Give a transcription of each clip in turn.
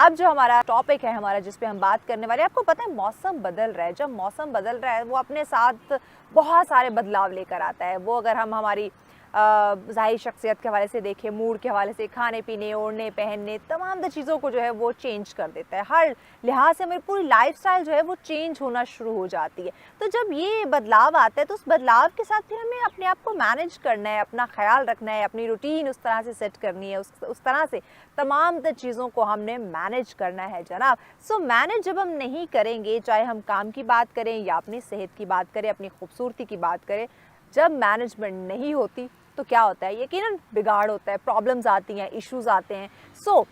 अब जो हमारा टॉपिक है हमारा जिस पे हम बात करने वाले हैं, आपको पता है मौसम बदल रहा है। जब मौसम बदल रहा है वो अपने साथ बहुत सारे बदलाव लेकर आता है। वो अगर हम हमारी ज़ाहिर शख्सियत के हवाले से देखें, मूड के हवाले से, खाने पीने, ओढ़ने पहनने, तमाम चीज़ों को जो है वो चेंज कर देता है। हर लिहाज से हमारी पूरी लाइफस्टाइल जो है वो चेंज होना शुरू हो जाती है। तो जब ये बदलाव आता है तो उस बदलाव के साथ फिर हमें अपने आप को मैनेज करना है, अपना ख्याल रखना है, अपनी रूटीन उस तरह से सेट करनी है, उस तरह से तमाम चीज़ों को हमने मैनेज करना है जनाब। सो मैनेज जब हम नहीं करेंगे, चाहे हम काम की बात करें या अपनी सेहत की बात करें, अपनी खूबसूरती की बात करें, जब मैनेजमेंट नहीं होती तो क्या होता है, यकीनन बिगाड़ होता है, प्रॉब्लम्स आती हैं, इश्यूज आते हैं। सो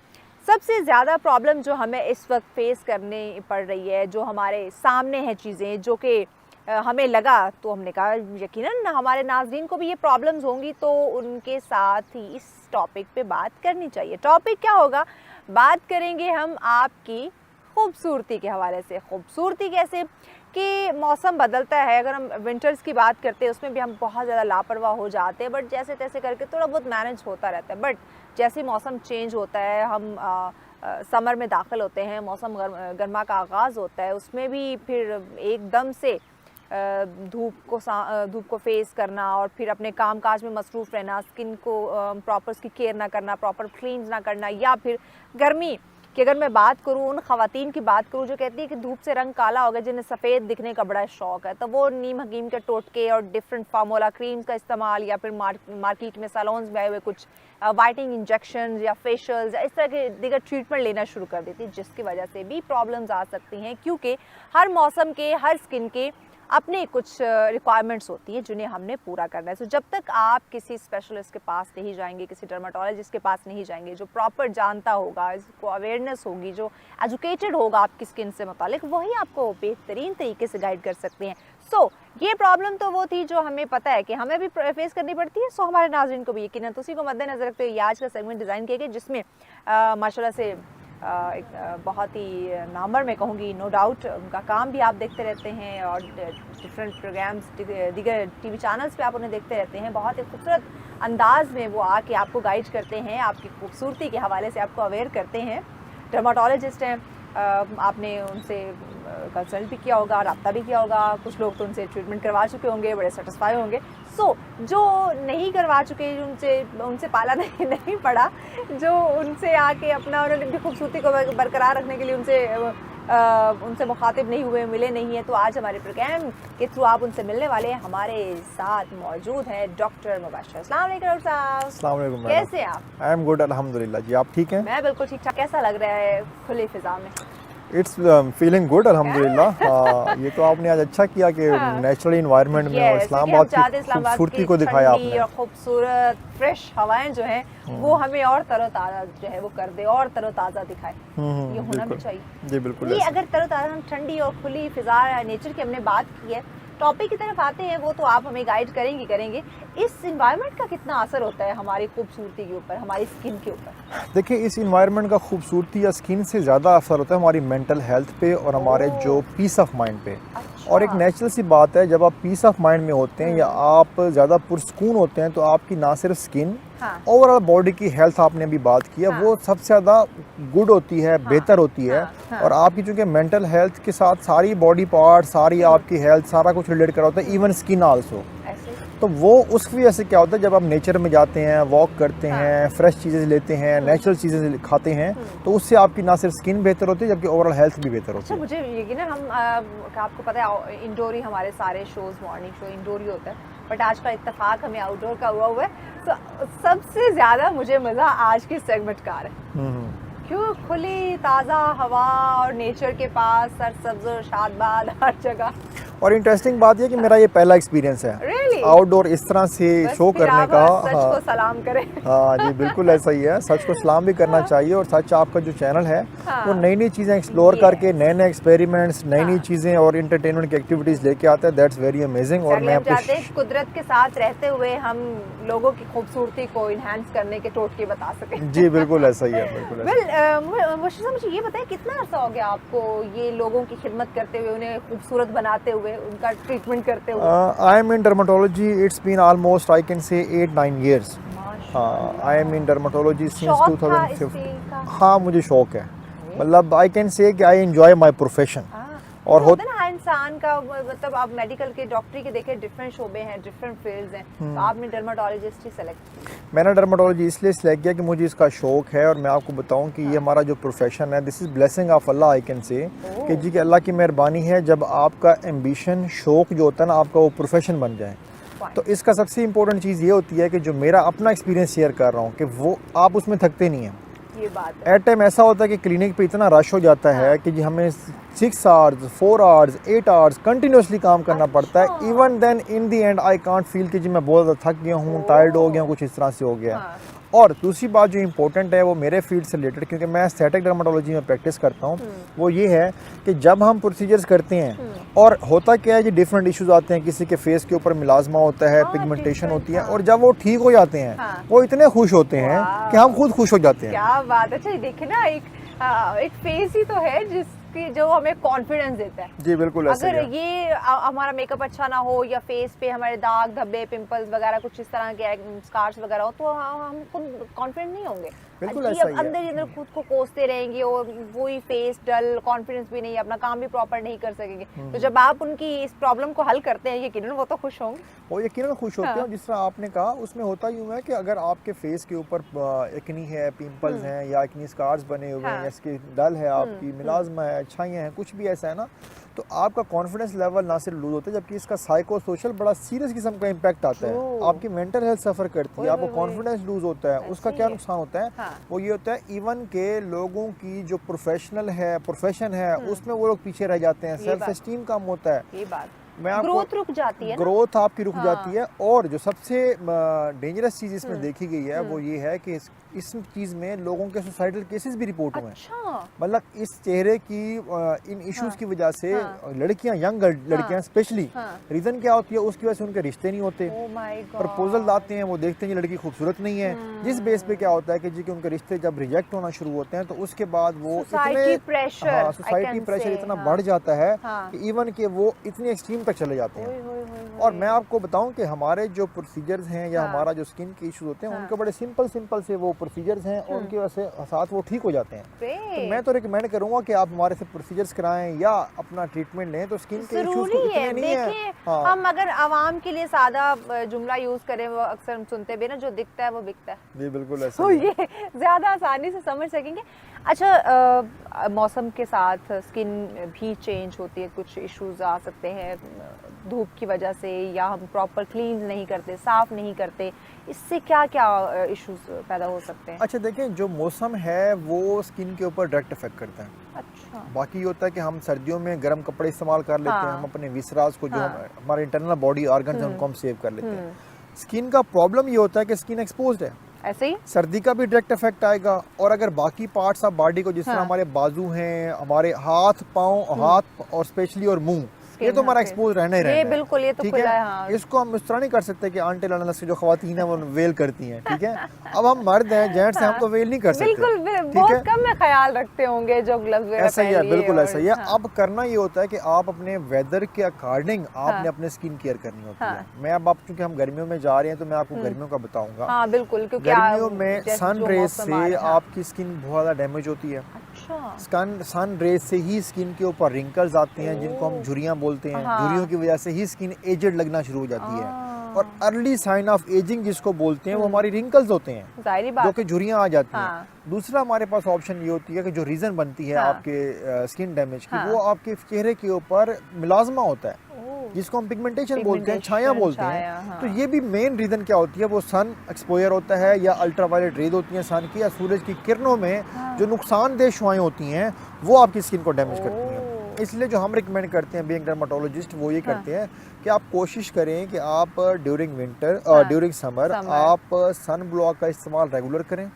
सबसे ज़्यादा प्रॉब्लम जो हमें इस वक्त फेस करने पड़ रही है, जो हमारे सामने हैं चीज़ें जो कि हमें लगा, तो हमने कहा यकीनन हमारे नाज़रीन को भी ये प्रॉब्लम्स होंगी, तो उनके साथ ही इस टॉपिक पे बात करनी चाहिए। टॉपिक क्या होगा? बात करेंगे हम आपकी खूबसूरती के हवाले से। खूबसूरती कैसे कि मौसम बदलता है, अगर हम विंटर्स की बात करते हैं उसमें भी हम बहुत ज़्यादा लापरवाह हो जाते हैं, बट जैसे तैसे करके थोड़ा बहुत मैनेज होता रहता है। बट जैसे ही मौसम चेंज होता है, हम समर में दाखिल होते हैं, मौसम गर्मा का आगाज़ होता है, उसमें भी फिर एकदम से धूप को फेस करना और फिर अपने काम काज में मसरूफ़ रहना, स्किन को प्रॉपर उसकी केयर ना करना, प्रॉपर क्लीन्स ना करना, या फिर गर्मी कि अगर मैं बात करूँ उन ख़वातीन की बात करूँ जो कहती है कि धूप से रंग काला हो गया, जिन्हें सफ़ेद दिखने का बड़ा शौक़ है, तो वो नीम हकीम के टोटके और डिफरेंट फार्मूला क्रीम्स का इस्तेमाल, या फिर मार्केट में सैलून्स में आए हुए कुछ वाइटनिंग इंजेक्शन या फेशियल्स या इस तरह के दीगर ट्रीटमेंट लेना शुरू कर देती है, जिसकी वजह से भी प्रॉब्लम्स आ सकती हैं। क्योंकि हर मौसम के, हर स्किन के अपने कुछ रिक्वायरमेंट्स होती हैं जिन्हें हमने पूरा करना है। सो जब तक आप किसी स्पेशलिस्ट के पास नहीं जाएंगे, किसी डर्माटोलॉजिस्ट के पास नहीं जाएंगे जो प्रॉपर जानता होगा, इसको अवेयरनेस होगी, जो एजुकेटेड होगा आपकी स्किन से मुतालिक, वही आपको बेहतरीन तरीके से गाइड कर सकते हैं। सो ये प्रॉब्लम तो वो थी जो हमें पता है कि हमें भी फेस करनी पड़ती है, सो हमारे नाज़रीन को भी यकीनन। तो उसी को मद्देनज़र रखते हुए आज का सेगमेंट डिज़ाइन किया गया, जिसमें माशाल्लाह से एक बहुत ही नामवर मैं कहूँगी, नो डाउट उनका काम भी आप देखते रहते हैं और डिफरेंट प्रोग्राम्स दीगर टीवी चैनल्स पे आप उन्हें देखते रहते हैं। बहुत ही खूबसूरत अंदाज में वो आके आपको गाइड करते हैं, आपकी खूबसूरती के हवाले से आपको अवेयर करते हैं। डर्माटोलॉजिस्ट हैं, आपने उनसे कंसल्ट भी किया होगा, रब्ता भी किया होगा, कुछ लोग तो उनसे ट्रीटमेंट करवा चुके होंगे, बड़े सेटिस्फाई होंगे। सो जो नहीं करवा चुके, उनसे पाला नहीं पड़ा, जो उनसे आके अपना उन्होंने खूबसूरती को बरकरार रखने के लिए उनसे मुखातिब नहीं हुए, मिले नहीं है, तो आज हमारे प्रोग्राम के थ्रू आप उनसे मिलने वाले हैं। हमारे साथ मौजूद है डॉक्टर मुबशर। अस्सलाम वालेकुम डॉक्टर साहब। अस्सलाम वालेकुम। कैसे हैं आप? आई एम गुड अल्हम्दुलिल्लाह जी, आप ठीक हैं? मैं बिल्कुल ठीक ठाक। कैसा लग रहा है खुली फिजा में? इट्स फीलिंग गुड अल्हम्दुलिल्लाह। ये तो आपने आज अच्छा किया कि नेचुरल इन्वायरमेंट में और इस्लामाबाद की खूबसूरती को दिखाया आपने। और खूबसूरत फ्रेश हवाएं जो हैं वो हमें और तरोताज़ा जो है वो कर दे, और तरोताज़ा दिखाए, ये होना भी चाहिए जी बिल्कुल। ये अगर तरोताज़ा, ठंडी और खुली फिजा नेचर की हमने बात की है, टॉपिक की तरफ आते हैं, वो तो आप हमें गाइड करेंगे। इस इन्वायरमेंट का कितना असर होता है हमारी खूबसूरती के ऊपर, हमारी स्किन के ऊपर? देखिए, इस इन्वायरमेंट का खूबसूरती या स्किन से ज़्यादा असर होता है हमारी मेंटल हेल्थ पे और हमारे जो पीस ऑफ माइंड पे। अच्छा। और एक नेचुरल सी बात है, जब आप पीस ऑफ माइंड में होते हैं या आप ज़्यादा पुरसकून होते हैं, तो आपकी ना सिर्फ स्किन, ओवरऑल बॉडी की हेल्थ आपने अभी बात की है, वो सबसे ज़्यादा गुड होती है, बेहतर होती है। और आपकी चूँकि मेंटल हेल्थ के साथ सारी बॉडी पार्ट, सारी आपकी हेल्थ, सारा कुछ रिलेट करा होता है, इवन स्किन आल्सो। तो वो उस वजह से क्या होता है, जब आप नेचर में जाते हैं, वॉक करते हैं, फ्रेश चीज़ें लेते हैं, नेचुरल चीज़ें खाते हैं, तो उससे आपकी ना सिर्फ स्किन बेहतर होती है, जबकि ओवरऑल हेल्थ भी बेहतर होती है। अच्छा, मुझे यकीन है, आपको पता है इंडोर ही हमारे सारे शोज़, मॉर्निंग शो इंडोर ही होता है, बट आज का इत्तेफाक हमें आउटडोर का हुआ है। तो सबसे ज़्यादा मुझे मज़ा आज की सेगमेंट का आ रहा है। क्यों? खुली ताज़ा हवा और नेचर के पास, सरसब्ज़ शादबाद हर जगह। और इंटरेस्टिंग बात यह कि मेरा ये पहला एक्सपीरियंस है आउटडोर इस तरह से शो करने का। सच को सलाम करें। हाँ जी, बिल्कुल ऐसा ही है, सच को सलाम भी करना चाहिए। और सच आपका जो चैनल है वो नई नई चीज़ें एक्सप्लोर करके, नए नए एक्सपेरिमेंट्स, नई नई चीज़ें और इंटरटेनमेंट की एक्टिविटीज़ लेके आता है। That's very amazing. और मैं चाहते हैं कुदरत के साथ रहते हुए हम लोगों की खूबसूरती को इन्हांस करने के टोटके बता सकें। जी बिल्कुल ऐसा ही है, बिल्कुल। मुझे ये बताएं, कितना अर्सा हो गया आपको ये लोगों की खिदमत करते हुए, उन्हें खूबसूरत बनाते हुए, उनका ट्रीटमेंट करते हुए? I am in dermatology, it's been almost I can say 8-9 years। I am in dermatology since 2015। हाँ, मुझे शौक है। होंगे। मतलब आई कैन से कि आई एंजॉय माय प्रोफेशन। और होता है ना इंसान का, मतलब आप मेडिकल के डॉक्टरी के देखें डिफरेंट शोबे हैं, डिफरेंट फील्ड्स हैं, तो आपने डर्माटोलॉजिस्ट ही सेलेक्ट किया? मैंने डर्माटोलॉजी इसलिए सिलेक्ट किया कि मुझे इसका शौक है, और मैं आपको बताऊं कि ये हमारा जो प्रोफेशन है, this is blessing of Allah I can से, कि जी कि अल्लाह की मेहरबानी है जब आपका एम्बिशन, शौक जो होता है ना, आपका वो प्रोफेशन बन जाए। तो इसका सबसे इम्पोर्टेंट चीज़ ये होती है कि जो मेरा अपना एक्सपीरियंस शेयर कर रहा हूँ कि वो आप उसमें थकते नहीं हैं। ये बात है। एट टाइम ऐसा होता है कि क्लिनिक पे इतना रश हो जाता है कि जी हमें 6 आवर्स 4 आवर्स 8 आवर्स कंटिन्यूसली काम करना पड़ता है। Even then in the end I can't feel कि जी मैं बहुत ज़्यादा थक गया हूँ, टायर्ड हो गया हूँ, कुछ इस तरह से हो गया। और दूसरी बात जो इम्पोर्टेंट है वो मेरे फील्ड से रिलेटेड, क्योंकि मैं एस्थेटिक डर्माटोलॉजी में प्रैक्टिस करता हूँ, वो ये है कि जब हम प्रोसीजर्स करते हैं और होता क्या है, ये डिफरेंट इश्यूज आते हैं, किसी के फेस के ऊपर मिलाजमा होता है, पिगमेंटेशन होती है, और जब वो ठीक हो जाते हैं वो इतने खुश होते हैं कि हम खुद खुश हो जाते हैं। क्या बात है। अच्छा देखिए ना, एक फेस ही तो है जिसकी जो हमें कॉन्फिडेंस देता है। जी बिल्कुल। अगर ये हमारा मेकअप अच्छा ना हो या फेस पे हमारे दाग धब्बे पिंपल्स वगैरह कुछ इस तरह के स्कार्स वगैरह हो, तो हम खुद कॉन्फिडेंट नहीं होंगे। बिल्कुल ऐसा ही है। अंदर ही अंदर खुद को कोसते रहेंगे और वही फेस डल, कॉन्फिडेंस भी नहीं, अपना काम भी प्रॉपर नहीं कर सकेंगे। तो जब आप उनकी इस प्रॉब्लम को हल करते हैं, यकीनन वो तो खुश होंगे। वो यकीनन खुश होते हैं। जिस तरह आपने कहा उसमें होता यूँ है कि अगर आपके फेस के ऊपर एक्नी है, पिंपल्स हैं, या एक्नी स्कार्स बने हुए हैं, या स्किन डल है, आपकी मिलाजमा है, अच्छाइयाँ हैं, कुछ भी ऐसा है ना, तो आपका कॉन्फिडेंस लेवल ना सिर्फ लूज होता है, जबकि इसका साइको सोशल बड़ा सीरियस किस्म का इम्पैक्ट आता है। आपकी मेंटल हेल्थ सफ़र करती है, आपका कॉन्फिडेंस लूज होता है। उसका क्या नुकसान होता है? वो ये होता है इवन के लोगों की जो प्रोफेशन है उसमें वो लोग पीछे रह जाते हैं, सेल्फ एस्टीम कम होता है। ये बात, ग्रोथ रुक जाती है, ग्रोथ आपकी रुक जाती है। और जो सबसे डेंजरस चीज इसमें देखी गई है वो ये है कि इस चीज में लोगों के सुसाइडल केसेस भी रिपोर्ट हुए हैं। मतलब इस चेहरे की इन इश्यूज की वजह से लड़कियां, यंग लड़कियां स्पेशली, रीजन क्या होती है, उसकी वजह से उनके रिश्ते नहीं होते। प्रपोजल आते हैं, वो देखते हैं ये लड़की खूबसूरत नहीं है, जिस बेस पे क्या होता है कि जी कि उनके रिश्ते जब रिजेक्ट होना शुरू होते हैं, तो उसके बाद वो सोसाइटी प्रेशर इतना बढ़ जाता है कि इवन के वो इतनी एक्सट्रीम तक चले जाते हैं। और मैं आपको बताऊं कि हमारे जो प्रोसीजर्स हैं या हमारा जो स्किन के इश्यूज होते हैं, उनके बड़े सिंपल से वो प्रोसीजर्स हैं, और उनकी वजह से साथ वो ठीक हो जाते हैं। तो मैं तो रिकमेंड करूंगा कि आप हमारे से प्रोसीजर्स कराएं या अपना ट्रीटमेंट लें, तो स्किन के इश्यूज तो इतने नहीं है। हम अगर आवाम के लिए सादा जुमला यूज करें, वो अक्सर हम सुनते भी ना, जो दिखता है वो बिकता है। जी बिल्कुल ऐसा। तो ये ज्यादा आसानी से समझ सकेंगे। अच्छा, मौसम के साथ स्किन भी चेंज होती है, कुछ इश्यूज आ सकते हैं धूप की वजह से, या हम प्रॉपर क्लीन नहीं करते, साफ नहीं करते, इससे क्या क्या इश्यूज पैदा हो सकते हैं? अच्छा देखें, जो मौसम है वो स्किन के ऊपर डायरेक्ट इफेक्ट करता है। अच्छा। बाकी होता है कि हम सर्दियों में गर्म कपड़े इस्तेमाल कर लेते हैं, हम अपने विसराज को, जो हमारे इंटरनल बॉडी ऑर्गन है, उनको हम सेव कर लेते हैं। स्किन का प्रॉब्लम ये होता है कि स्किन एक्सपोज्ड है, ऐसे ही सर्दी का भी डायरेक्ट इफेक्ट आएगा। और अगर बाकी पार्ट्स ऑफ बॉडी को, जिस तरह हमारे बाजू हैं, हमारे हाथ पाँव, हाथ और स्पेशली और मुंह, ये तो हमारा एक्सपोज रहना ही रहना है। बिल्कुल, ये तो ठीक है। इसको हम इस तरह नहीं कर सकते कि आंटी लाना से जो खवातीन है वो वेल करती हैं, ठीक है। अब हम मर्द हैं, जेंट्स हैं, हम तो वेल नहीं कर सकते। बिल्कुल, बहुत कम में ख्याल रखते होंगे जो ग्लव्स ऐसा ही है, बिल्कुल ऐसा ही है। अब करना ये होता है कि आप अपने वेदर के अकॉर्डिंग आपने अपने स्किन केयर करनी होती है। मैं अब चूंकि हम गर्मियों में जा रहे हैं, तो मैं आपको गर्मियों का बताऊंगा। बिल्कुल, क्योंकि गर्मियों में सन रेज से आपकी स्किन बहुत ज्यादा डैमेज होती है। सन रेज से ही स्किन के ऊपर रिंकल्स आते हैं, जिनको हम झुर्रियां बोलते हैं। झुर्रियों की वजह से ही स्किन एजेड लगना शुरू हो जाती है। और अर्ली साइन ऑफ एजिंग जिसको बोलते हैं, वो हमारी रिंकल्स होते हैं, जो कि झुर्रियां आ जाती हैं। दूसरा हमारे पास ऑप्शन ये होती है कि जो रीजन बनती है आपके स्किन डैमेज की, वो आपके चेहरे के ऊपर मिलाजमा होता है, जिसको हम पिगमेंटेशन बोलते हैं, छाया बोलते हैं। तो ये भी मेन रीजन क्या होती है, वो सन एक्सपोजर होता है, या अल्ट्रावायलेट रेज होती हैं सन की, या सूरज की किरणों में जो नुकसानदेह शुआएं होती हैं, वो आपकी स्किन को डैमेज करती हैं। इसलिए जो हम रिकमेंड करते हैं बीइंग डर्माटोलॉजिस्ट, वो ये करते हैं कि आप कोशिश करें कि आप ड्यूरिंग विंटर और ड्यूरिंग समर आप सन ब्लॉक का इस्तेमाल रेगुलर करें।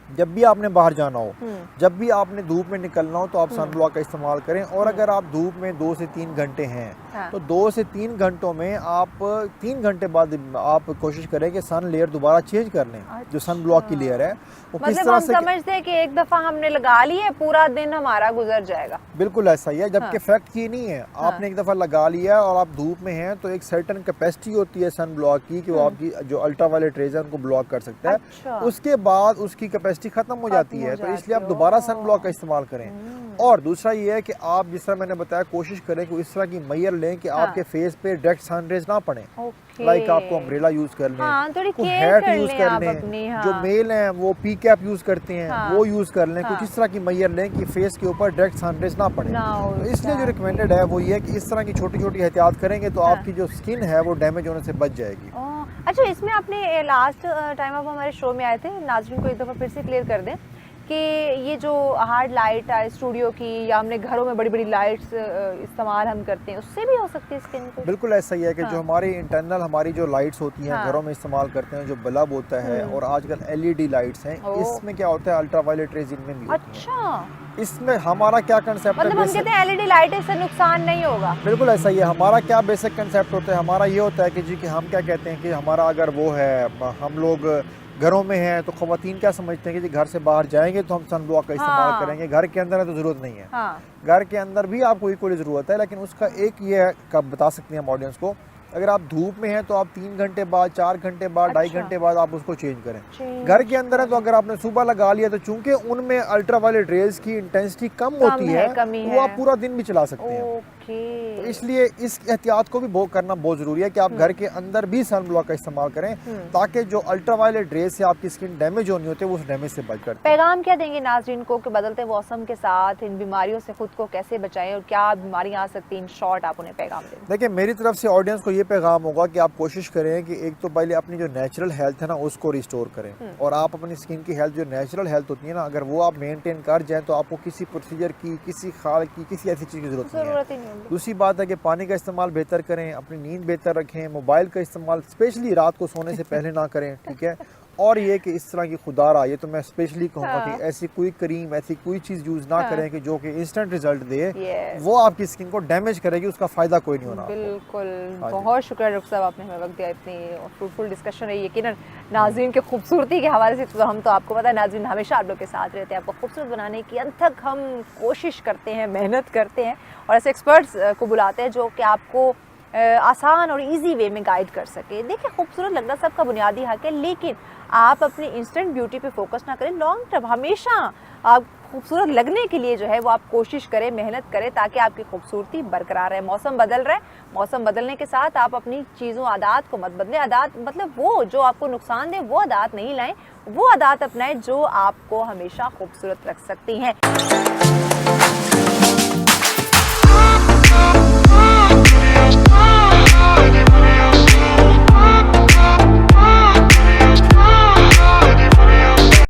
जब भी आपने बाहर जाना हो, जब भी आपने धूप में निकलना हो, तो आप सन ब्लॉक का इस्तेमाल करें। और अगर आप धूप में 2 से 3 घंटे हैं, तो 2 से 3 घंटों में आप 3 घंटे बाद आप कोशिश करें कि सन लेयर दोबारा चेंज कर लें। जो सन ब्लॉक की लेयर है वो किस तरह से, समझते हैं कि एक दफा हमने लगा ली है, पूरा दिन हमारा गुजर जाएगा। बिल्कुल ऐसा ही है, जबकि फैक्ट ये नहीं है। आपने एक दफा लगा लिया और आप धूप में हैं, तो एक सर्टेन कैपेसिटी होती है सन ब्लॉक की कि वो आपकी जो अल्ट्रावायलेट रेज है उनको ब्लॉक कर सकता है। उसके बाद उसकी कैपेसिटी कैपेसिटी खत्म हो जाती है, तो इसलिए आप दोबारा सन ब्लॉक का इस्तेमाल करें। और दूसरा ये है कि आप जिस तरह मैंने बताया कोशिश करें कि इस तरह की मैयर लें कि आपके फेस पे डायरेक्ट सनरेज ना पड़े। लाइक आपको अम्ब्रेला यूज कर लें, को हैट यूज कर लें, जो मेल हैं वो पी कैप यूज करते हैं वो यूज कर लें, कुछ इस तरह की मैयर लें कि फेस के ऊपर डायरेक्ट सनरेज ना पड़े। तो इसलिए जो रिकमेंडेड है वो ये है कि इस तरह की छोटी छोटी एहतियात करेंगे तो आपकी जो स्किन है वो डैमेज होने से बच जाएगी। अच्छा, इसमें आपने लास्ट टाइम आप हमारे शो में आए थे, नाज़रीन को एक दफ़ा फिर से क्लियर कर दें कि ये जो हार्ड लाइट है स्टूडियो की या हमने घरों में बड़ी बड़ी लाइट्स इस्तेमाल हम करते हैं उससे भी हो सकती है स्किन को? बिल्कुल ऐसा ही है कि जो हमारी इंटरनल हमारी जो लाइट्स होती हैं घरों में इस्तेमाल करते हैं, जो बल्ब होता है और आजकल LED लाइट्स हैं, इसमें क्या होता है अल्ट्रावायलेट रेज इनमें भी होती हैं। अच्छा, इसमें हमारा क्या कंसेप्ट है? मतलब हम कहते हैं LED लाइट से नुकसान नहीं होगा। बिल्कुल ऐसा ही है। हमारा क्या बेसिक कंसेप्ट होता है? हमारा ये होता है कि जी कि हम क्या कहते हैं कि हमारा अगर वो है, हम लोग घरों में हैं तो ख़वातीन क्या समझते हैं कि जी घर से बाहर जाएंगे तो हम सन ब्लॉक का इस्तेमाल करेंगे, घर के अंदर है तो ज़रूरत नहीं है। घर के अंदर भी आपको इक्वली ज़रूरत है, लेकिन उसका एक ये है कब बता सकते हैं हम ऑडियंस को, अगर आप धूप में हैं तो आप 3 घंटे बाद, 4 घंटे बाद, 2.5 घंटे बाद आप उसको चेंज करें। घर के अंदर है तो अगर आपने सुबह लगा लिया तो चूंकि उनमें अल्ट्रावायलेट रेज की इंटेंसिटी कम होती है तो आप पूरा दिन भी चला सकते हैं। तो इसलिए इस एहतियात को भी करना बहुत जरूरी है कि आप घर के अंदर भी सन ब्लॉक का इस्तेमाल करें ताकि जो अल्ट्रावायलेट रेज से आपकी स्किन डैमेज होनी होती है वो उस डैमेज से बच कर। पैगाम क्या देंगे नाज़रीन को कि बदलते मौसम के साथ इन बीमारियों से खुद को कैसे बचाएं और क्या बीमारियां आ सकती हैं? इन शॉर्ट आप उन्हें पैगाम दें। देखिए, मेरी तरफ से ऑडियंस को ये पैगाम होगा कि आप कोशिश करें कि एक तो पहले अपनी जो नेचुरल हेल्थ है ना उसको रिस्टोर करें, और आप अपनी स्किन की हेल्थ जो नेचुरल हेल्थ होती है ना अगर वो आप मेंटेन कर जाएं तो आपको किसी प्रोसीजर की, किसी खाल की, किसी ऐसी चीज़ की जरूरत नहीं है। दूसरी बात है कि पानी का इस्तेमाल बेहतर करें, अपनी नींद बेहतर रखें, मोबाइल का इस्तेमाल स्पेशली रात को सोने से पहले ना करें, ठीक है। और ये कि इस तरह की खुदारा, ये तो मैं स्पेशली कहूँगा कि ऐसी कोई क्रीम, ऐसी कोई चीज़ यूज़ ना करें कि जो कि इंस्टेंट रिजल्ट दे, वो आपकी स्किन को डैमेज करेगी, उसका फ़ायदा कोई नहीं होना। बिल्कुल, बहुत शुक्रिया डॉक्टर साहब, आपने हमें वक्त दिया, इतनी फ्रूटफुल डिस्कशन रही। यकीनन नाज़रीन की खूबसूरती के हवाले से तो हम तो आपको पता है नाज़रीन हमेशा आप लोग के साथ रहते हैं, आपको खूबसूरत बनाने की अनथक हम कोशिश करते हैं, मेहनत करते हैं और ऐसे एक्सपर्ट्स को बुलाते हैं जो कि आपको आसान और इजी वे में गाइड कर सके। देखिए, खूबसूरत लगना सबका बुनियादी हक है, लेकिन आप अपनी इंस्टेंट ब्यूटी पे फोकस ना करें, लॉन्ग टर्म हमेशा आप खूबसूरत लगने के लिए जो है वो आप कोशिश करें, मेहनत करें ताकि आपकी खूबसूरती बरकरार रहे। मौसम बदल रहा है, मौसम बदलने के साथ आप अपनी चीज़ों, आदात को मत बदलें। आदात मतलब वो जो आपको नुकसान दे वो आदात नहीं लाएं, वो आदात अपनाएं जो आपको हमेशा खूबसूरत रख सकती हैं।